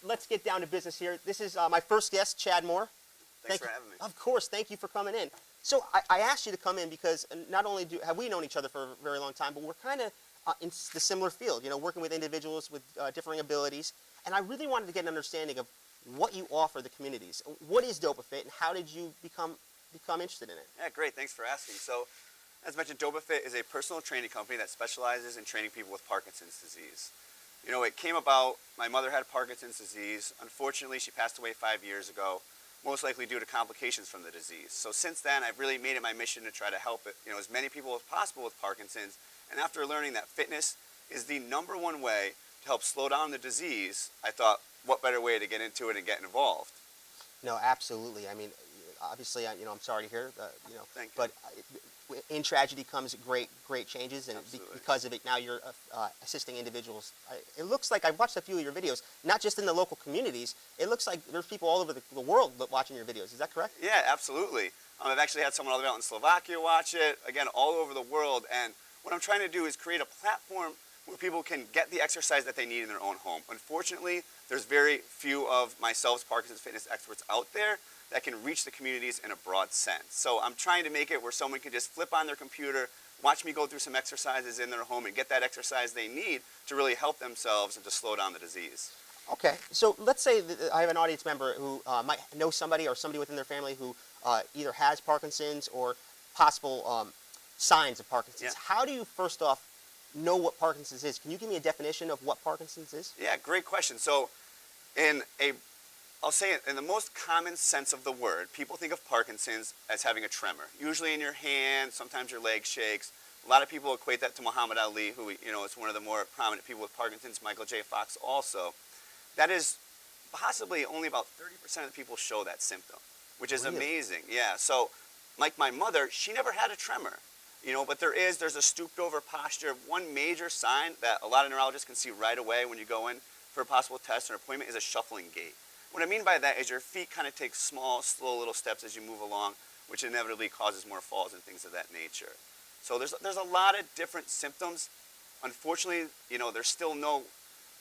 let's get down to business here. This is my first guest, Chad Moir. Thanks for having me. Of course, thank you for coming in. So I asked you to come in because not only have we known each other for a very long time, but we're kind of in the similar field, you know, working with individuals with differing abilities. And I really wanted to get an understanding of what you offer the communities. What is DopaFit, and how did you become interested in it? Yeah, great. Thanks for asking. So, as mentioned, DopaFit is a personal training company that specializes in training people with Parkinson's disease. You know, it came about, my mother had Parkinson's disease. Unfortunately, she passed away 5 years ago, most likely due to complications from the disease. So since then, I've really made it my mission to try to help as many people as possible with Parkinson's. And after learning that fitness is the #1 way to help slow down the disease, I thought, what better way to get into it and get involved? No, absolutely. I mean, obviously, I'm sorry to hear, Thank you. but in tragedy comes great changes, and because of it, now you're assisting individuals. It looks like I've watched a few of your videos, not just in the local communities. It looks like there's people all over the world watching your videos. Is that correct? Yeah, absolutely. I've actually had someone all the way out in Slovakia watch it, again, all over the world. And what I'm trying to do is create a platform where people can get the exercise that they need in their own home. Unfortunately, there's very few of myself, Parkinson's fitness experts out there that can reach the communities in a broad sense. So I'm trying to make it where someone can just flip on their computer, watch me go through some exercises in their home, and get that exercise they need to really help themselves and to slow down the disease. Okay, so let's say that I have an audience member who might know somebody or somebody within their family who either has Parkinson's or possible signs of Parkinson's. Yeah. How do you first off know what Parkinson's is? Can you give me a definition of what Parkinson's is? Yeah, great question. So I'll say it in the most common sense of the word, people think of Parkinson's as having a tremor, usually in your hand, sometimes your leg shakes. A lot of people equate that to Muhammad Ali, who, is one of the more prominent people with Parkinson's, Michael J. Fox also. That is possibly only about 30% of the people show that symptom, which is Really? amazing. Yeah, so like my mother, she never had a tremor, but there's a stooped over posture. One major sign that a lot of neurologists can see right away when you go in for a possible test or appointment is a shuffling gait. What I mean by that is your feet kind of take small, slow little steps as you move along, which inevitably causes more falls and things of that nature. So there's a lot of different symptoms. Unfortunately, there's still no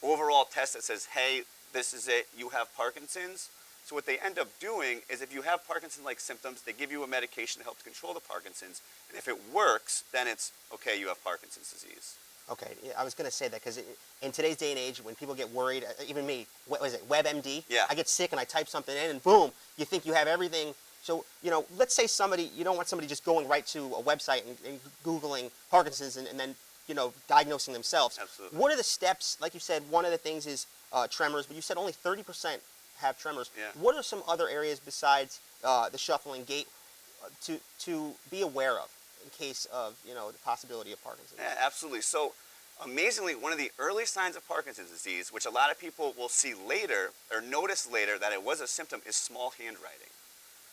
overall test that says, hey, this is it, you have Parkinson's. So what they end up doing is if you have Parkinson-like symptoms, they give you a medication to help control the Parkinson's. And if it works, then it's, okay, you have Parkinson's disease. Okay, yeah, I was going to say that because in today's day and age, when people get worried, even me, what was it, WebMD? Yeah. I get sick and I type something in and boom, you think you have everything. So, let's say you don't want somebody just going right to a website and Googling Parkinson's and then, diagnosing themselves. Absolutely. What are the steps? Like you said, one of the things is tremors, but you said only 30% have tremors. Yeah. What are some other areas besides the shuffling gait to be aware of in case of, the possibility of Parkinson's? Yeah, absolutely. So amazingly, one of the early signs of Parkinson's disease, which a lot of people will see later or notice later that it was a symptom, is small handwriting.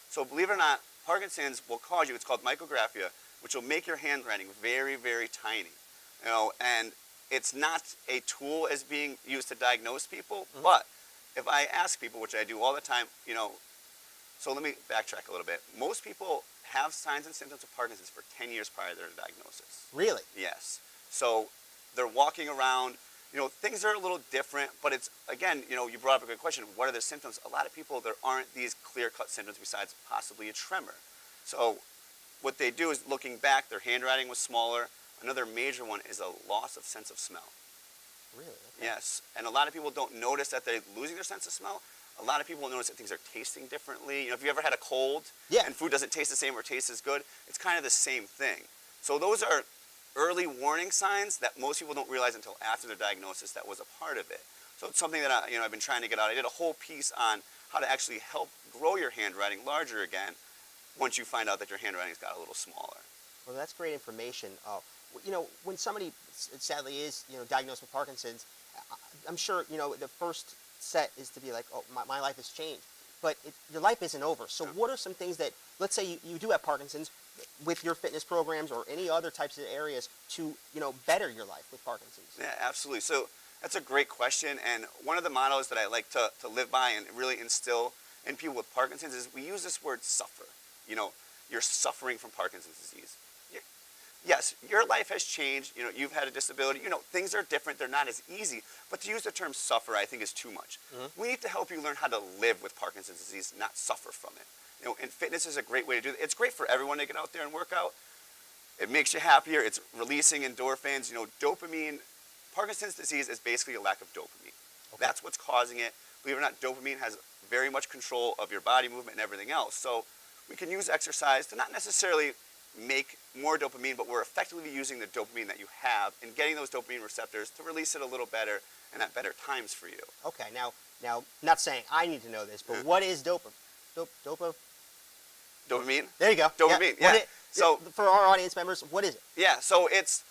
So believe it or not, Parkinson's will cause you, it's called micrographia, which will make your handwriting very, very tiny. And it's not a tool as being used to diagnose people, but if I ask people, which I do all the time, so let me backtrack a little bit. Most people have signs and symptoms of Parkinson's for 10 years prior to their diagnosis. Really? Yes. So they're walking around, things are a little different, but it's, again, you brought up a good question. What are the symptoms? A lot of people, there aren't these clear-cut symptoms besides possibly a tremor. So what they do is looking back, their handwriting was smaller. Another major one is a loss of sense of smell. Really? Okay. Yes. And a lot of people don't notice that they're losing their sense of smell. A lot of people notice that things are tasting differently. If you ever had a cold and food doesn't taste the same or taste as good, it's kind of the same thing. So those are early warning signs that most people don't realize until after their diagnosis that was a part of it. So it's something that I've been trying to get out. I did a whole piece on how to actually help grow your handwriting larger again once you find out that your handwriting's got a little smaller. Well, that's great information. When somebody sadly is, diagnosed with Parkinson's, I'm sure, the first set is to be like, oh, my life has changed. But your life isn't over. So what are some things that, let's say you do have Parkinson's, with your fitness programs or any other types of areas to, better your life with Parkinson's? Yeah, absolutely. So that's a great question. And one of the mottos that I like to live by and really instill in people with Parkinson's is we use this word suffer. You're suffering from Parkinson's disease. yes, your life has changed. You know, you've had a disability. You know, things are different. They're not as easy. But to use the term suffer, I think is too much. We need to help you learn how to live with Parkinson's disease, not suffer from it. You know, and fitness is a great way to do it. It's great for everyone to get out there and work out. It makes you happier. It's releasing endorphins. You know, dopamine. Parkinson's disease is basically a lack of dopamine. Okay. That's what's causing it. Believe it or not, dopamine has very much control of your body movement and everything else. So we can use exercise to not necessarily make more dopamine, but we're effectively using the dopamine that you have and getting those dopamine receptors to release it a little better and at better times for you. Okay, now, not saying I need to know this, but what is dopa? Dopamine? There you go. Dopamine, yeah. So for our audience members, what is it? Yeah, so it's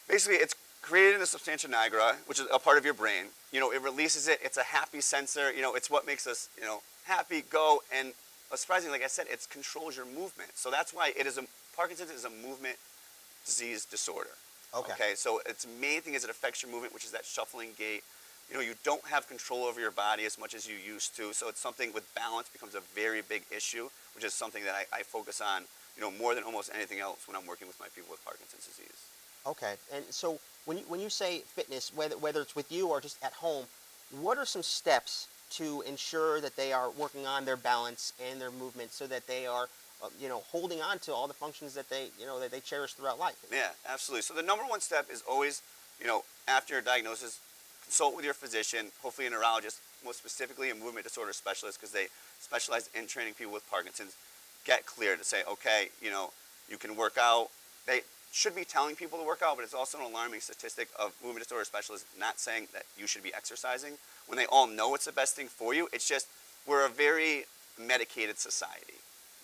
basically it's created in the substantia nigra, which is a part of your brain. You know, it releases it. It's a happy sensor. You know, it's what makes us, you know, happy, go, and surprisingly, like I said, it controls your movement. So that's why Parkinson's is a movement disease disorder. Okay. So its main thing is it affects your movement, which is that shuffling gait. You know, you don't have control over your body as much as you used to. So it's something with balance becomes a very big issue, which is something that I focus on, you know, more than almost anything else when I'm working with my people with Parkinson's disease. Okay. And so when you say fitness, whether it's with you or just at home, what are some steps to ensure that they are working on their balance and their movement so that they are you know, holding on to all the functions that they, you know, that they cherish throughout life? Yeah, absolutely. So the number one step is always, you know, after your diagnosis, consult with your physician, hopefully a neurologist, most specifically a movement disorder specialist, because they specialize in training people with Parkinson's. Get clear to say, okay, you know, you can work out. They should be telling people to work out, but it's also an alarming statistic of movement disorder specialists not saying that you should be exercising when they all know it's the best thing for you. It's just we're a very medicated society.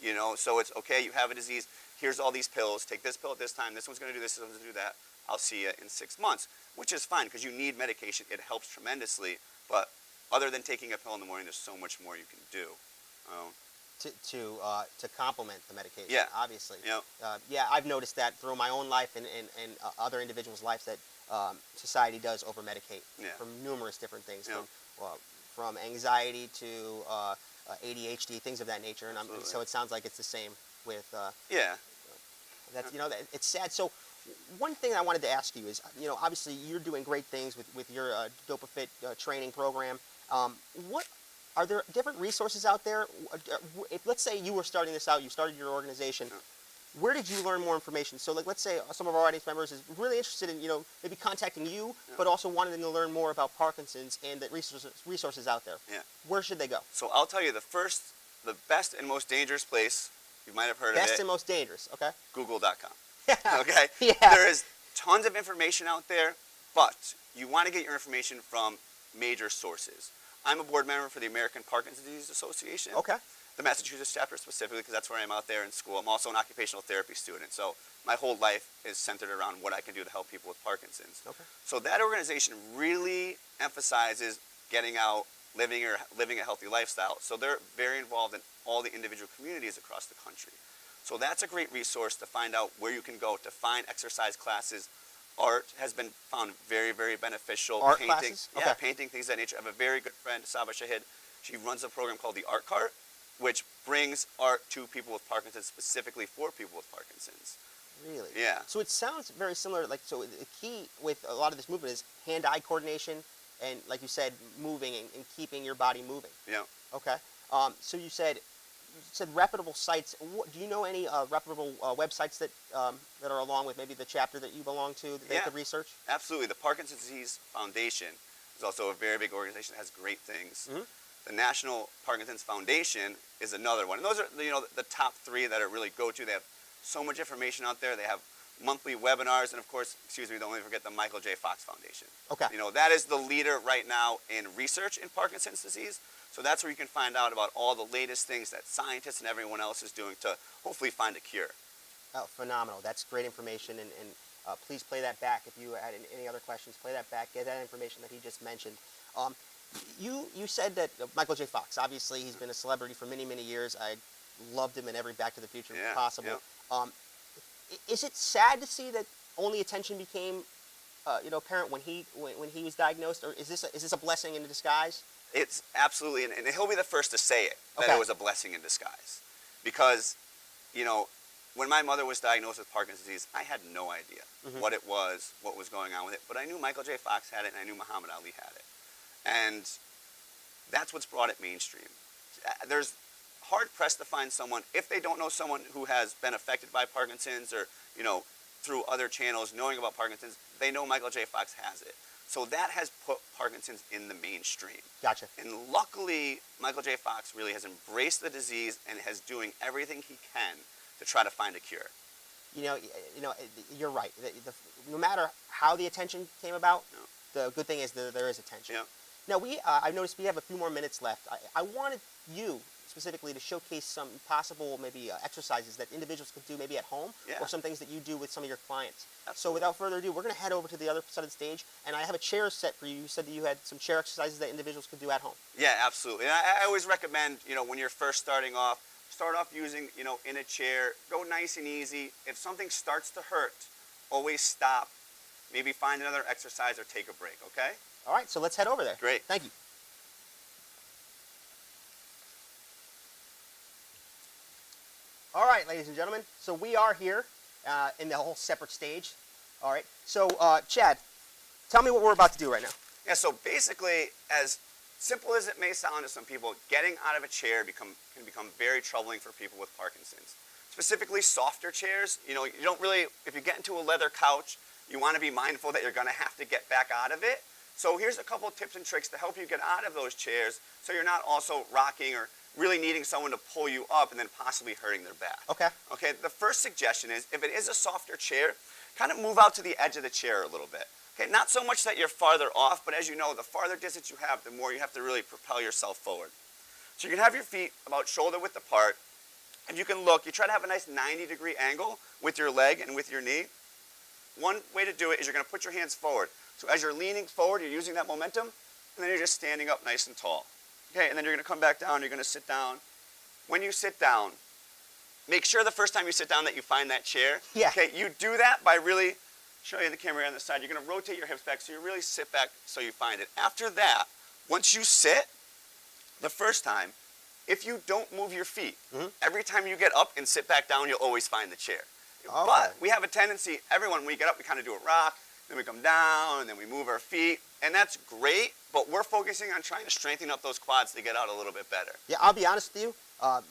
You know, so it's okay, you have a disease, here's all these pills, take this pill at this time, this one's going to do this one's going to do that, I'll see you in 6 months, which is fine because you need medication, it helps tremendously, but other than taking a pill in the morning, there's so much more you can do. To complement the medication, yeah, obviously. Yep. Yeah, I've noticed that through my own life and other individuals' lives that society does over-medicate for numerous different things, from anxiety to ADHD, things of that nature, and so it sounds like it's the same with. That's, you know, it's sad. So one thing I wanted to ask you is, you know, obviously you're doing great things with your DopaFit training program. What are there different resources out there? If let's say you were starting this out, you started your organization. Where did you learn more information? So, like, let's say some of our audience members is really interested in, you know, maybe contacting you, but also wanting to learn more about Parkinson's and the resources out there. Yeah. Where should they go? So I'll tell you the best and most dangerous place, you might have heard of it. Best and most dangerous, okay. Google.com. Okay? Yeah. There is tons of information out there, but you want to get your information from major sources. I'm a board member for the American Parkinson's Disease Association. Okay. The Massachusetts chapter specifically, because that's where I'm out there in school. I'm also an occupational therapy student, so my whole life is centered around what I can do to help people with Parkinson's. Okay. So that organization really emphasizes getting out, living a healthy lifestyle. So they're very involved in all the individual communities across the country. So that's a great resource to find out where you can go to find exercise classes. Art has been found very, very beneficial. Art painting, classes? Yeah, okay. Painting, things of that nature. I have a very good friend, Saba Shahid. She runs a program called the Art Cart, which brings art to people with Parkinson's, specifically for people with Parkinson's. Really? Yeah. So it sounds very similar, like, so the key with a lot of this movement is hand-eye coordination and, like you said, moving and keeping your body moving. Yeah. Okay. So you said reputable sites. Do you know any reputable websites that are along with maybe the chapter that you belong to that they could research? Absolutely. The Parkinson's Disease Foundation is also a very big organization that has great things. Mm-hmm. The National Parkinson's Foundation is another one. And those are, you know, the top three that are really go-to. They have so much information out there. They have monthly webinars, and of course, don't let me forget the Michael J. Fox Foundation. Okay. You know, that is the leader right now in research in Parkinson's disease. So that's where you can find out about all the latest things that scientists and everyone else is doing to hopefully find a cure. Oh, phenomenal. That's great information, and please play that back. If you had any other questions, play that back. Get that information that he just mentioned. You said that Michael J. Fox, obviously he's been a celebrity for many, many years. I loved him in every Back to the Future possible. Yeah. Is it sad to see that only attention became apparent when he was diagnosed, or is this a blessing in disguise? It's absolutely, and he'll be the first to say it, that it was a blessing in disguise. Because, you know, when my mother was diagnosed with Parkinson's disease, I had no idea what it was, what was going on with it. But I knew Michael J. Fox had it, and I knew Muhammad Ali had it. And that's what's brought it mainstream. There's hard-pressed to find someone, if they don't know someone who has been affected by Parkinson's or, you know, through other channels knowing about Parkinson's, they know Michael J. Fox has it. So that has put Parkinson's in the mainstream. Gotcha. And luckily, Michael J. Fox really has embraced the disease and has doing everything he can to try to find a cure. You know, you're right. No matter how the attention came about, the good thing is that there is attention. Yeah. Now, I've noticed we have a few more minutes left. I wanted you specifically to showcase some possible maybe exercises that individuals could do maybe at home, or some things that you do with some of your clients. Absolutely. So without further ado, we're going to head over to the other side of the stage, and I have a chair set for you. You said that you had some chair exercises that individuals could do at home. Yeah, absolutely. And I always recommend, you know, when you're first starting off, start off using, you know, in a chair. Go nice and easy. If something starts to hurt, always stop. Maybe find another exercise or take a break, okay? All right, so let's head over there. Great. Thank you. All right, ladies and gentlemen, so we are here in the whole separate stage. All right, so Chad, tell me what we're about to do right now. Yeah, so basically, as simple as it may sound to some people, getting out of a chair can become very troubling for people with Parkinson's. Specifically, softer chairs, you know, you don't really, if you get into a leather couch, you want to be mindful that you're going to have to get back out of it. So here's a couple tips and tricks to help you get out of those chairs so you're not also rocking or really needing someone to pull you up and then possibly hurting their back. Okay. Okay, the first suggestion is, if it is a softer chair, kind of move out to the edge of the chair a little bit. Okay, not so much that you're farther off, but as you know, the farther distance you have, the more you have to really propel yourself forward. So you can have your feet about shoulder width apart. If you can look, you try to have a nice 90-degree angle with your leg and with your knee. One way to do it is you're going to put your hands forward. So as you're leaning forward, you're using that momentum, and then you're just standing up nice and tall. Okay, and then you're going to come back down, you're going to sit down. When you sit down, make sure the first time you sit down that you find that chair. Yeah. Okay, you do that by really, show you the camera on the side, you're going to rotate your hips back so you really sit back so you find it. After that, once you sit, the first time, if you don't move your feet, every time you get up and sit back down, you'll always find the chair. Okay. But we have a tendency, everyone, when we get up, we kind of do a rock, then we come down, and then we move our feet, and that's great, but we're focusing on trying to strengthen up those quads to get out a little bit better. Yeah, I'll be honest with you.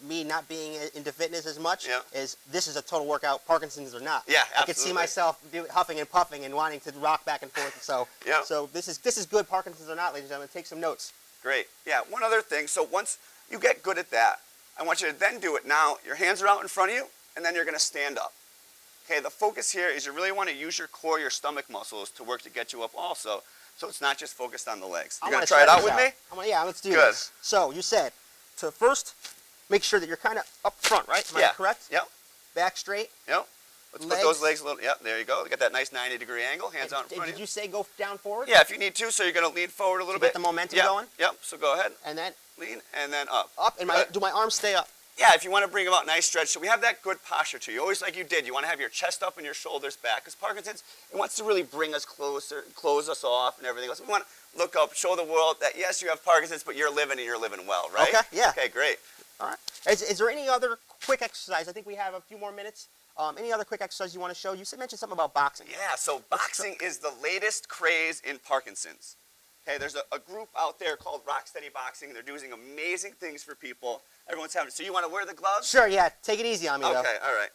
Me not being into fitness as much, is this is a total workout, Parkinson's or not. Yeah, absolutely. I could see myself huffing and puffing and wanting to rock back and forth. So, so this is good, Parkinson's or not, ladies and gentlemen. Take some notes. Great. Yeah, one other thing. So once you get good at that, I want you to then do it now. Your hands are out in front of you, and then you're going to stand up. Okay, the focus here is you really want to use your core, your stomach muscles to work to get you up also, so it's not just focused on the legs. You going to try it out with me? Yeah, let's do this. So you said to first make sure that you're kind of up front, right? Am I correct? Yep. Back straight. Yep. Let's put those legs a little, there you go. Get that nice 90-degree angle, hands out in front of you. Did you say go down forward? Yeah, if you need to, so you're going to lean forward a little bit. Get the momentum going? Yep, so go ahead. And then? Lean, and then up. Up, and do my arms stay up? Yeah, if you want to bring them out, nice stretch. So we have that good posture too. You always, like you did, you want to have your chest up and your shoulders back. Because Parkinson's, it wants to really bring us closer, close us off and everything else. We want to look up, show the world that yes, you have Parkinson's, but you're living and you're living well, right? Okay, yeah. Okay, great. All right. Is there any other quick exercise? I think we have a few more minutes. Any other quick exercise you want to show? You mentioned something about boxing. Yeah, so boxing is the latest craze in Parkinson's. Okay, there's a group out there called Rocksteady Boxing. They're doing amazing things for people. Everyone's having it. So you want to wear the gloves? Sure, yeah. Take it easy on me, though. Okay, all right.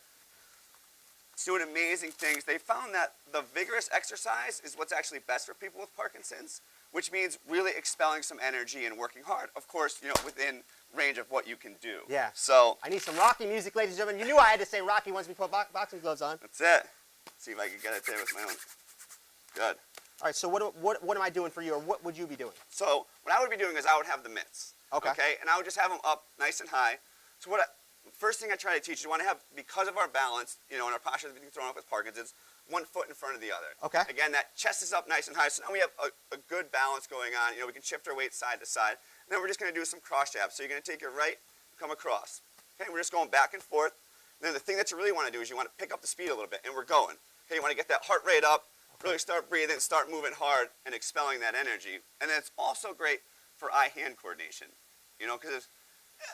It's doing amazing things. They found that the vigorous exercise is what's actually best for people with Parkinson's, which means really expelling some energy and working hard. Of course, you know, within range of what you can do. Yeah. So I need some Rocky music, ladies and gentlemen. You knew I had to say Rocky once we put boxing gloves on. That's it. Let's see if I can get it there with my own. Good. All right, so what am I doing for you, or what would you be doing? So what I would be doing is I would have the mitts. Okay. Okay, and I would just have them up nice and high. So first thing I try to teach is you want to have, because of our balance, you know, and our posture is being thrown off with Parkinson's, one foot in front of the other. Okay. Again, that chest is up nice and high, so now we have a good balance going on. You know, we can shift our weight side to side. And then we're just going to do some cross jabs. So you're going to take your right, come across. Okay, we're just going back and forth. And then the thing that you really want to do is you want to pick up the speed a little bit, and we're going. Okay, you want to get that heart rate up, really start breathing, start moving hard, and expelling that energy. And then it's also great for eye-hand coordination. You know, because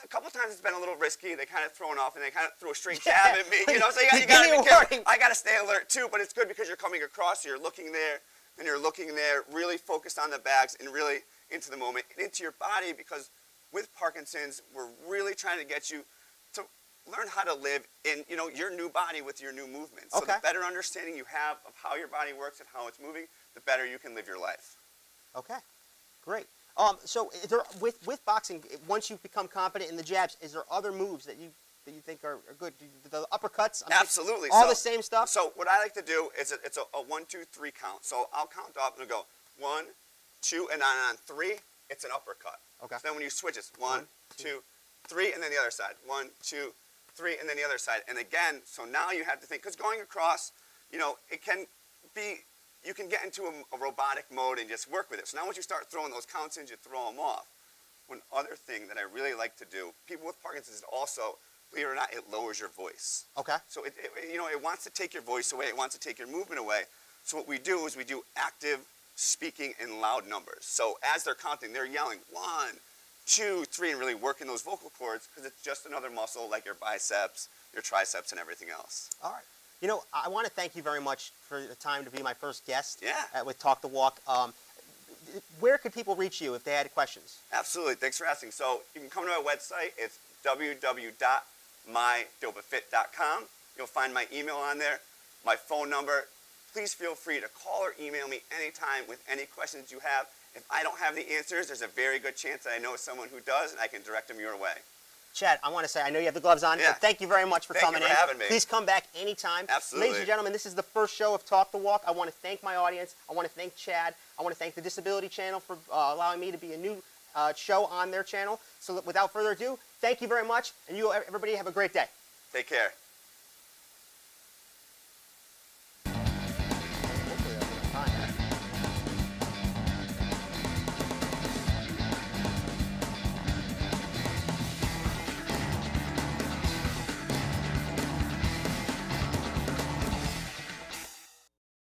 A couple times it's been a little risky. They kind of thrown off and they kind of threw a straight jab at me. So you got to be careful. I got to stay alert too, but it's good because you're coming across, so you're looking there, and you're looking there, really focused on the bags and really into the moment and into your body, because with Parkinson's, we're really trying to get you to learn how to live in, your new body with your new movements. So the better understanding you have of how your body works and how it's moving, the better you can live your life. Okay, great. So is there, with boxing, once you become competent in the jabs, is there other moves that you think are good? The uppercuts? Absolutely. All the same stuff? So what I like to do is it's a 1, 2, 3 count. So I'll count up and go 1, 2, and then on 3, it's an uppercut. Okay. So then when you switch, it's 1, 2, 3, and then the other side. 1, 2, 3, and then the other side. And again, so now you have to think, because going across, it can be, you can get into a robotic mode and just work with it. So now once you start throwing those counts in, you throw them off. One other thing that I really like to do, people with Parkinson's, is also, believe it or not, it lowers your voice. Okay. So it wants to take your voice away. It wants to take your movement away. So what we do is we do active speaking in loud numbers. So as they're counting, they're yelling 1, 2, 3, and really working those vocal cords, because it's just another muscle like your biceps, your triceps, and everything else. All right. I want to thank you very much for the time to be my first guest with Talk the Walk. Where could people reach you if they had questions? Absolutely. Thanks for asking. So you can come to my website. It's www.mydopafit.com. You'll find my email on there, my phone number. Please feel free to call or email me anytime with any questions you have. If I don't have the answers, there's a very good chance that I know someone who does, and I can direct them your way. Chad, I want to say, I know you have the gloves on, so thank you very much for coming in. Thank you for having me. Please come back anytime. Absolutely. Ladies and gentlemen, this is the first show of Talk the Walk. I want to thank my audience. I want to thank Chad. I want to thank the Disability Channel for allowing me to be a new show on their channel. So without further ado, thank you very much, and everybody have a great day. Take care.